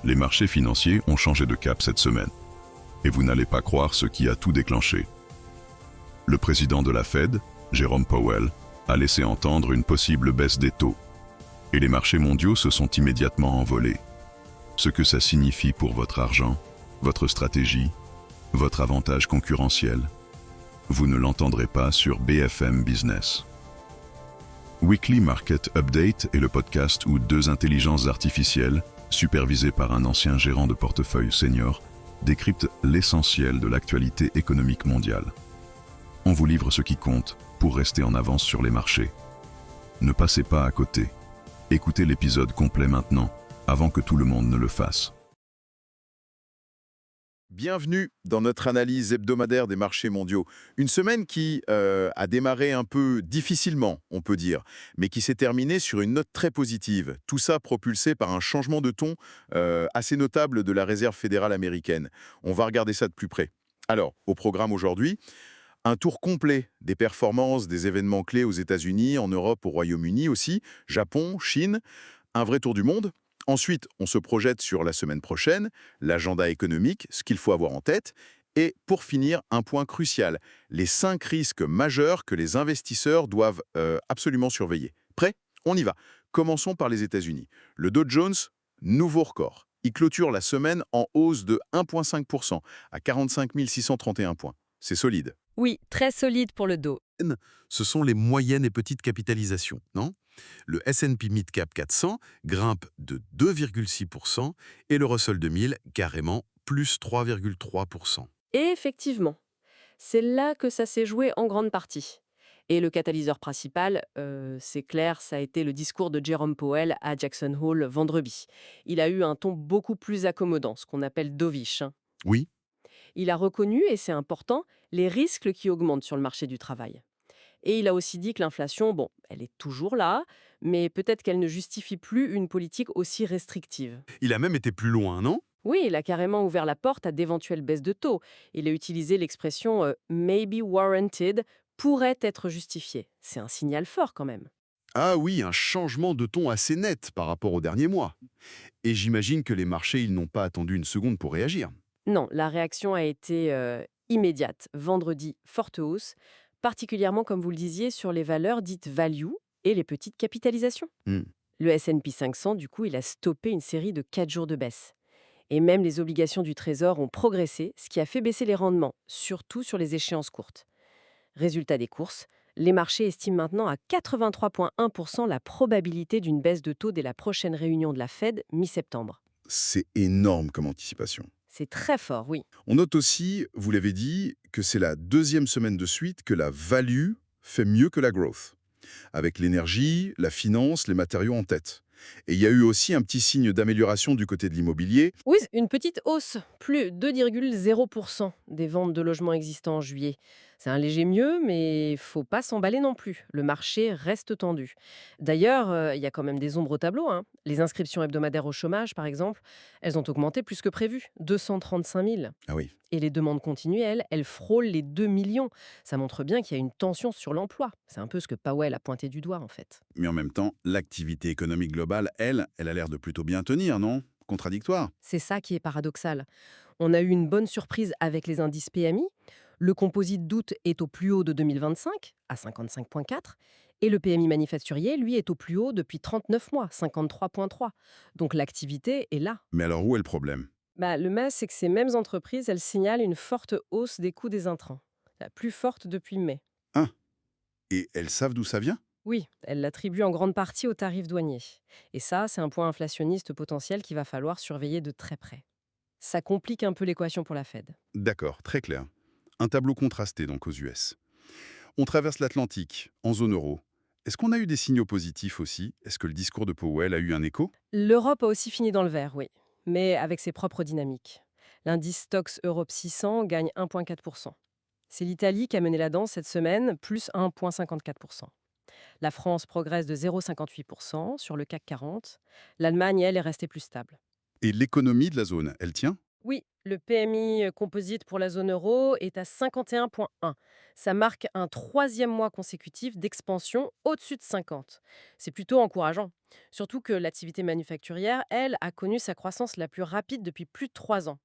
Les marchés financiers ont changé de cap cette semaine. Et vous n'allez pas croire ce qui a tout déclenché. Le président de la Fed, Jerome Powell, a laissé entendre une possible baisse des taux. Et les marchés mondiaux se sont immédiatement envolés. Ce que ça signifie pour votre argent, votre stratégie, votre avantage concurrentiel, vous ne l'entendrez pas sur BFM Business. Weekly Market Update est le podcast où deux intelligences artificielles, supervisées par un ancien gérant de portefeuille senior, décryptent l'essentiel de l'actualité économique mondiale. On vous livre ce qui compte pour rester en avance sur les marchés. Ne passez pas à côté. Écoutez l'épisode complet maintenant, avant que tout le monde ne le fasse. Bienvenue dans notre analyse hebdomadaire des marchés mondiaux. Une semaine qui a démarré un peu difficilement, on peut dire, mais qui s'est terminée sur une note très positive. Tout ça propulsé par un changement de ton assez notable de la Réserve fédérale américaine. On va regarder ça de plus près. Alors, au programme aujourd'hui, un tour complet des performances des événements clés aux États-Unis, en Europe, au Royaume-Uni aussi, Japon, Chine, un vrai tour du monde. Ensuite, on se projette sur la semaine prochaine, l'agenda économique, ce qu'il faut avoir en tête. Et pour finir, un point crucial, les 5 risques majeurs que les investisseurs doivent absolument surveiller. Prêt? On y va. Commençons par les États-Unis. Le Dow Jones, nouveau record. Il clôture la semaine en hausse de 1,5% à 45 631 points. C'est solide. Oui, très solide pour le dos. Ce sont les moyennes et petites capitalisations, non? Le S&P Mid Cap 400 grimpe de 2,6% et le Russell 2000 carrément plus 3,3%. Et effectivement, c'est là que ça s'est joué en grande partie. Et le catalyseur principal, c'est clair, ça a été le discours de Jerome Powell à Jackson Hole vendredi. Il a eu un ton beaucoup plus accommodant, ce qu'on appelle dovish. Oui, Il a reconnu, et c'est important, les risques qui augmentent sur le marché du travail. Et il a aussi dit que l'inflation, bon, elle est toujours là, mais peut-être qu'elle ne justifie plus une politique aussi restrictive. il a même été plus loin, non? Oui, il a carrément ouvert la porte à d'éventuelles baisses de taux. Il a utilisé l'expression maybe warranted, pourrait être justifié. C'est un signal fort quand même. Ah oui, un changement de ton assez net par rapport au dernier mois. Et j'imagine que les marchés, ils n'ont pas attendu une seconde pour réagir. Non, la réaction a été immédiate. Vendredi, forte hausse, particulièrement, comme vous le disiez, sur les valeurs dites value et les petites capitalisations. Hmm. Le S&P 500, du coup, il a stoppé une série de 4 jours de baisse. Et même les obligations du Trésor ont progressé, ce qui a fait baisser les rendements, surtout sur les échéances courtes. Résultat des courses, les marchés estiment maintenant à 83,1% la probabilité d'une baisse de taux dès la prochaine réunion de la Fed mi-septembre. C'est énorme comme anticipation. C'est très fort, oui. On note aussi, vous l'avez dit, que c'est la deuxième semaine de suite que la value fait mieux que la growth, avec l'énergie, la finance, les matériaux en tête. Et il y a eu aussi un petit signe d'amélioration du côté de l'immobilier. Oui, une petite hausse, plus 2,0% des ventes de logements existants en juillet. C'est un léger mieux, mais faut pas s'emballer non plus. Le marché reste tendu. D'ailleurs, il y a quand même des ombres au tableau, hein. Les inscriptions hebdomadaires au chômage, par exemple, elles ont augmenté plus que prévu, 235 000. Ah oui. Et les demandes continues, elles frôlent les 2 millions. Ça montre bien qu'il y a une tension sur l'emploi. C'est un peu ce que Powell a pointé du doigt, en fait. Mais en même temps, l'activité économique globale, elle a l'air de plutôt bien tenir, non? Contradictoire. C'est ça qui est paradoxal. On a eu une bonne surprise avec les indices PMI. Le composite d'août est au plus haut de 2025, à 55,4. Et le PMI manufacturier, lui, est au plus haut depuis 39 mois, 53,3. Donc l'activité est là. Mais alors où est le problème? Le mais, c'est que ces mêmes entreprises, elles signalent une forte hausse des coûts des intrants. La plus forte depuis mai. Ah, et elles savent d'où ça vient? Oui, elles l'attribuent en grande partie aux tarifs douaniers. Et ça, c'est un point inflationniste potentiel qu'il va falloir surveiller de très près. Ça complique un peu l'équation pour la Fed. D'accord, très clair. Un tableau contrasté donc aux US. On traverse l'Atlantique, en zone euro. Est-ce qu'on a eu des signaux positifs aussi? Est-ce que le discours de Powell a eu un écho? L'Europe a aussi fini dans le vert, oui, mais avec ses propres dynamiques. L'indice Stoxx Europe 600 gagne 1,4%. C'est l'Italie qui a mené la danse cette semaine, plus 1,54%. La France progresse de 0,58% sur le CAC 40. L'Allemagne, elle, est restée plus stable. Et l'économie de la zone, elle tient? Oui, le PMI composite pour la zone euro est à 51,1. Ça marque un troisième mois consécutif d'expansion au-dessus de 50. C'est plutôt encourageant. Surtout que l'activité manufacturière, elle, a connu sa croissance la plus rapide depuis plus de 3 ans.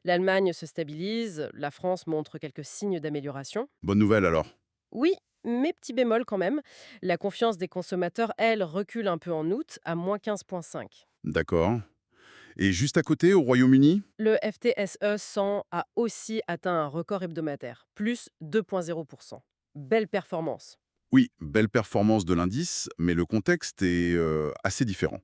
L'Allemagne se stabilise, la France montre quelques signes d'amélioration. Bonne nouvelle alors. Oui, mais petit bémol quand même. La confiance des consommateurs, elle, recule un peu en août à moins 15,5. D'accord. Et juste à côté, au Royaume-Uni? Le FTSE 100 a aussi atteint un record hebdomadaire, plus 2,0%. Belle performance. Oui, belle performance de l'indice, mais le contexte est assez différent.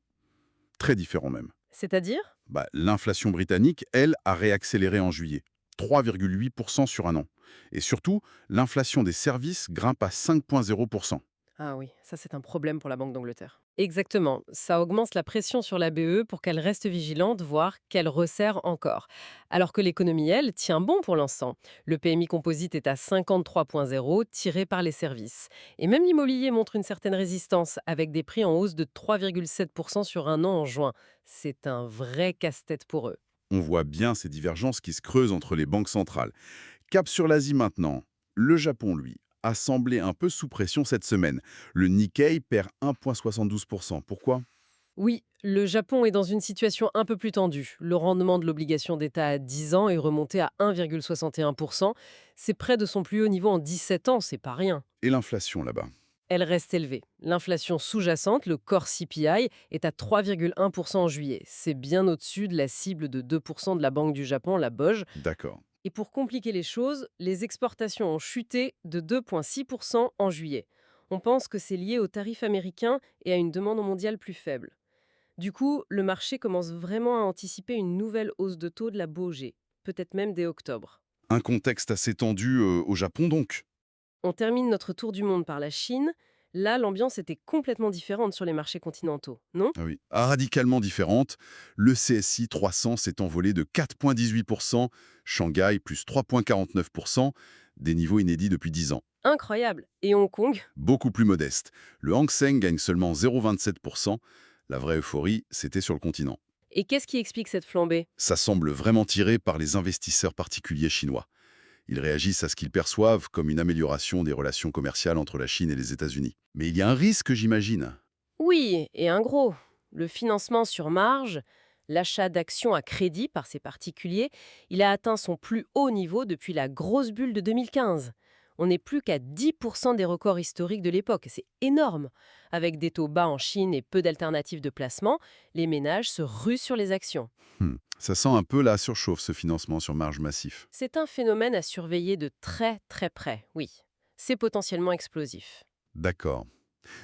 Très différent même. C'est-à-dire? L'inflation britannique, elle, a réaccéléré en juillet. 3,8% sur un an. Et surtout, l'inflation des services grimpe à 5,0%. Ah oui, ça c'est un problème pour la Banque d'Angleterre. Exactement, ça augmente la pression sur la BE pour qu'elle reste vigilante, voire qu'elle resserre encore. Alors que l'économie, elle, tient bon pour l'instant. Le PMI composite est à 53,0, tiré par les services. Et même l'immobilier montre une certaine résistance, avec des prix en hausse de 3,7% sur un an en juin. C'est un vrai casse-tête pour eux. On voit bien ces divergences qui se creusent entre les banques centrales. Cap sur l'Asie maintenant. Le Japon, lui, a semblé un peu sous pression cette semaine. Le Nikkei perd 1,72%. Pourquoi? Oui, le Japon est dans une situation un peu plus tendue. Le rendement de l'obligation d'État à 10 ans est remonté à 1,61%. C'est près de son plus haut niveau en 17 ans, c'est pas rien. Et l'inflation là-bas? Elle reste élevée. L'inflation sous-jacente, le core CPI, est à 3,1% en juillet. C'est bien au-dessus de la cible de 2% de la Banque du Japon, la BOJ. D'accord. Et pour compliquer les choses, les exportations ont chuté de 2,6% en juillet. On pense que c'est lié aux tarifs américains et à une demande mondiale plus faible. Du coup, le marché commence vraiment à anticiper une nouvelle hausse de taux de la BOJ, peut-être même dès octobre. Un contexte assez tendu au Japon donc? On termine notre tour du monde par la Chine. Là, l'ambiance était complètement différente sur les marchés continentaux, non? Ah oui. Radicalement différente, le CSI 300 s'est envolé de 4,18%, Shanghai plus 3,49%, des niveaux inédits depuis 10 ans. Incroyable. Et Hong Kong? Beaucoup plus modeste. Le Hang Seng gagne seulement 0,27%. La vraie euphorie, c'était sur le continent. Et qu'est-ce qui explique cette flambée? Ça semble vraiment tiré par les investisseurs particuliers chinois. Ils réagissent à ce qu'ils perçoivent comme une amélioration des relations commerciales entre la Chine et les États-Unis. Mais il y a un risque, j'imagine. Oui, et un gros. Le financement sur marge, l'achat d'actions à crédit par ces particuliers, il a atteint son plus haut niveau depuis la grosse bulle de 2015. On n'est plus qu'à 10% des records historiques de l'époque. C'est énorme. Avec des taux bas en Chine et peu d'alternatives de placement, les ménages se ruent sur les actions. Ça sent un peu la surchauffe, ce financement sur marge massif. C'est un phénomène à surveiller de très très près, oui. C'est potentiellement explosif. D'accord.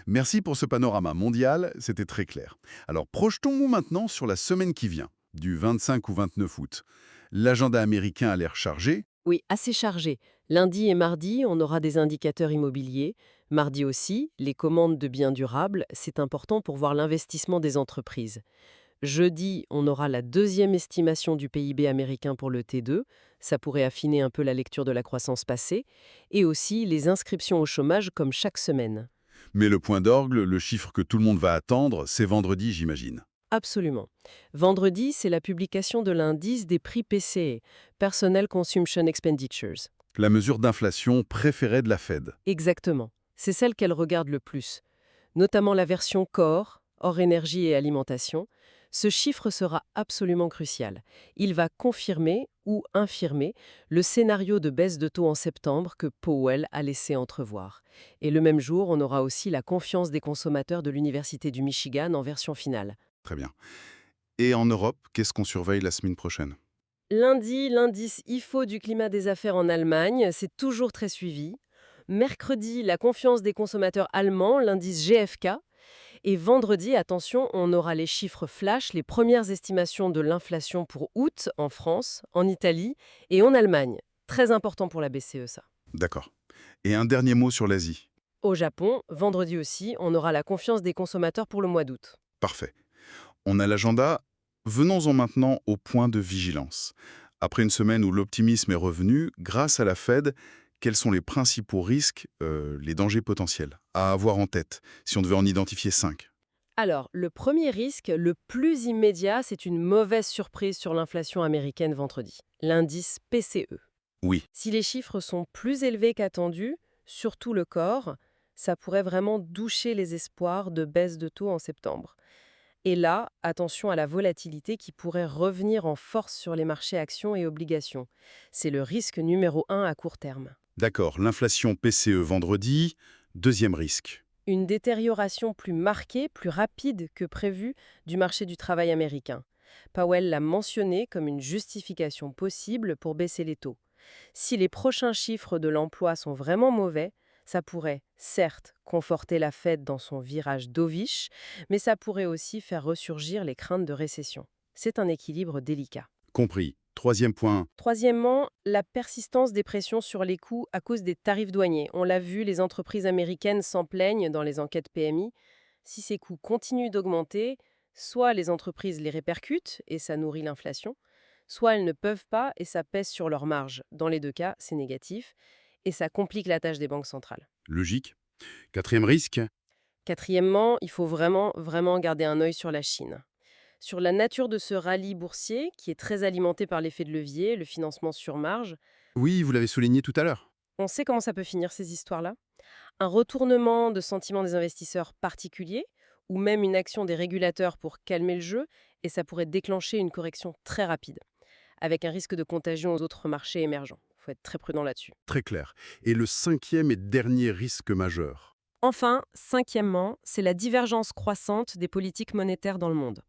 Merci pour ce panorama mondial, c'était très clair. Alors projetons-nous maintenant sur la semaine qui vient, du 25 au 29 août. L'agenda américain a l'air chargé. Oui, assez chargé. Lundi et mardi, on aura des indicateurs immobiliers. Mardi aussi, les commandes de biens durables, c'est important pour voir l'investissement des entreprises. Jeudi, on aura la deuxième estimation du PIB américain pour le T2. Ça pourrait affiner un peu la lecture de la croissance passée. Et aussi les inscriptions au chômage comme chaque semaine. Mais le point d'orgue, le chiffre que tout le monde va attendre, c'est vendredi, j'imagine. Absolument. Vendredi, c'est la publication de l'indice des prix PCE, Personal Consumption Expenditures. La mesure d'inflation préférée de la Fed. Exactement. C'est celle qu'elle regarde le plus. Notamment la version Core, hors énergie et alimentation. Ce chiffre sera absolument crucial. Il va confirmer ou infirmer le scénario de baisse de taux en septembre que Powell a laissé entrevoir. Et le même jour, on aura aussi la confiance des consommateurs de l'Université du Michigan en version finale. Très bien. Et en Europe, qu'est-ce qu'on surveille la semaine prochaine? Lundi, l'indice IFO du climat des affaires en Allemagne, c'est toujours très suivi. Mercredi, la confiance des consommateurs allemands, l'indice GfK. Et vendredi, attention, on aura les chiffres flash, les premières estimations de l'inflation pour août en France, en Italie et en Allemagne. Très important pour la BCE, ça. D'accord. Et un dernier mot sur l'Asie. Au Japon, vendredi aussi, on aura la confiance des consommateurs pour le mois d'août. Parfait. On a l'agenda. Venons-en maintenant au point de vigilance. Après une semaine où l'optimisme est revenu, grâce à la Fed, quels sont les principaux risques, les dangers potentiels à avoir en tête, si on devait en identifier 5? Alors, le premier risque, le plus immédiat, c'est une mauvaise surprise sur l'inflation américaine vendredi, l'indice PCE. Oui. Si les chiffres sont plus élevés qu'attendus, surtout le corps, ça pourrait vraiment doucher les espoirs de baisse de taux en septembre. Et là, attention à la volatilité qui pourrait revenir en force sur les marchés actions et obligations. C'est le risque numéro 1 à court terme. D'accord, l'inflation PCE vendredi, deuxième risque. Une détérioration plus marquée, plus rapide que prévu du marché du travail américain. Powell l'a mentionné comme une justification possible pour baisser les taux. Si les prochains chiffres de l'emploi sont vraiment mauvais, ça pourrait, certes, conforter la Fed dans son virage dovish, mais ça pourrait aussi faire ressurgir les craintes de récession. C'est un équilibre délicat. Compris. Troisième point. Troisièmement, la persistance des pressions sur les coûts à cause des tarifs douaniers. On l'a vu, les entreprises américaines s'en plaignent dans les enquêtes PMI. Si ces coûts continuent d'augmenter, soit les entreprises les répercutent et ça nourrit l'inflation, soit elles ne peuvent pas et ça pèse sur leurs marges. Dans les deux cas, c'est négatif et ça complique la tâche des banques centrales. Logique. Quatrième risque. Quatrièmement, il faut vraiment garder un œil sur la Chine. Sur la nature de ce rallye boursier, qui est très alimenté par l'effet de levier, le financement sur marge, Oui, vous l'avez souligné tout à l'heure. on sait comment ça peut finir ces histoires-là. Un retournement de sentiment des investisseurs particuliers, ou même une action des régulateurs pour calmer le jeu, et ça pourrait déclencher une correction très rapide, avec un risque de contagion aux autres marchés émergents. Il faut être très prudent là-dessus. Très clair. Et le cinquième et dernier risque majeur. Enfin, cinquièmement, c'est la divergence croissante des politiques monétaires dans le monde.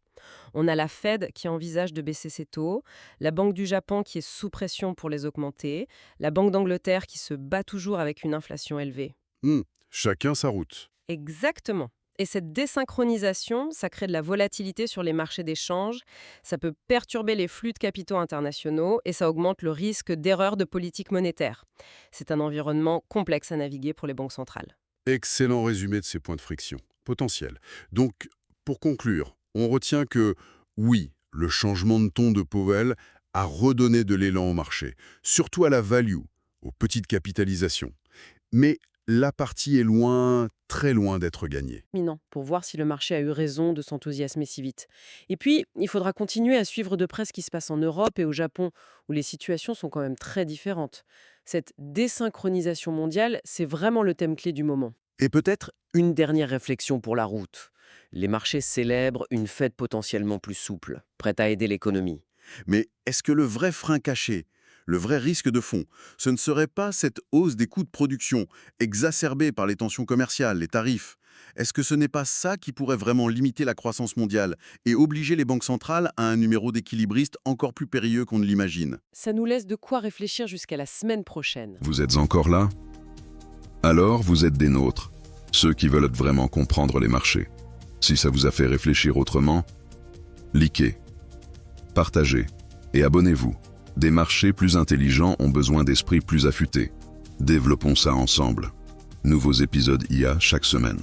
On a la Fed qui envisage de baisser ses taux, la Banque du Japon qui est sous pression pour les augmenter, la Banque d'Angleterre qui se bat toujours avec une inflation élevée. Chacun sa route. Exactement. Et cette désynchronisation, ça crée de la volatilité sur les marchés d'échange, ça peut perturber les flux de capitaux internationaux et ça augmente le risque d'erreur de politique monétaire. C'est un environnement complexe à naviguer pour les banques centrales. Excellent résumé de ces points de friction potentiels. Donc, pour conclure, on retient que, oui, le changement de ton de Powell a redonné de l'élan au marché, surtout à la value, aux petites capitalisations. Mais la partie est loin, très loin d'être gagnée. Mais non, pour voir si le marché a eu raison de s'enthousiasmer si vite. Et puis, il faudra continuer à suivre de près ce qui se passe en Europe et au Japon, où les situations sont quand même très différentes. Cette désynchronisation mondiale, c'est vraiment le thème clé du moment. Et peut-être une dernière réflexion pour la route. Les marchés célèbrent une Fed potentiellement plus souple, prête à aider l'économie. Mais est-ce que le vrai frein caché, le vrai risque de fond, ce ne serait pas cette hausse des coûts de production, exacerbée par les tensions commerciales, les tarifs? Est-ce que ce n'est pas ça qui pourrait vraiment limiter la croissance mondiale et obliger les banques centrales à un numéro d'équilibriste encore plus périlleux qu'on ne l'imagine? Ça nous laisse de quoi réfléchir jusqu'à la semaine prochaine. Vous êtes encore là? Alors vous êtes des nôtres, ceux qui veulent vraiment comprendre les marchés. Si ça vous a fait réfléchir autrement, likez, partagez et abonnez-vous. Des marchés plus intelligents ont besoin d'esprits plus affûtés. Développons ça ensemble. Nouveaux épisodes IA chaque semaine.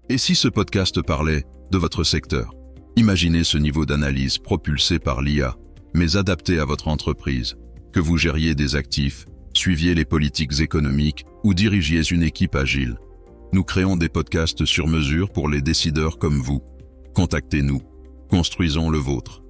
Et si ce podcast parlait de votre secteur? Imaginez ce niveau d'analyse propulsé par l'IA, mais adapté à votre entreprise. Que vous gériez des actifs, suiviez les politiques économiques ou dirigiez une équipe agile. Nous créons des podcasts sur mesure pour les décideurs comme vous. Contactez-nous. Construisons le vôtre.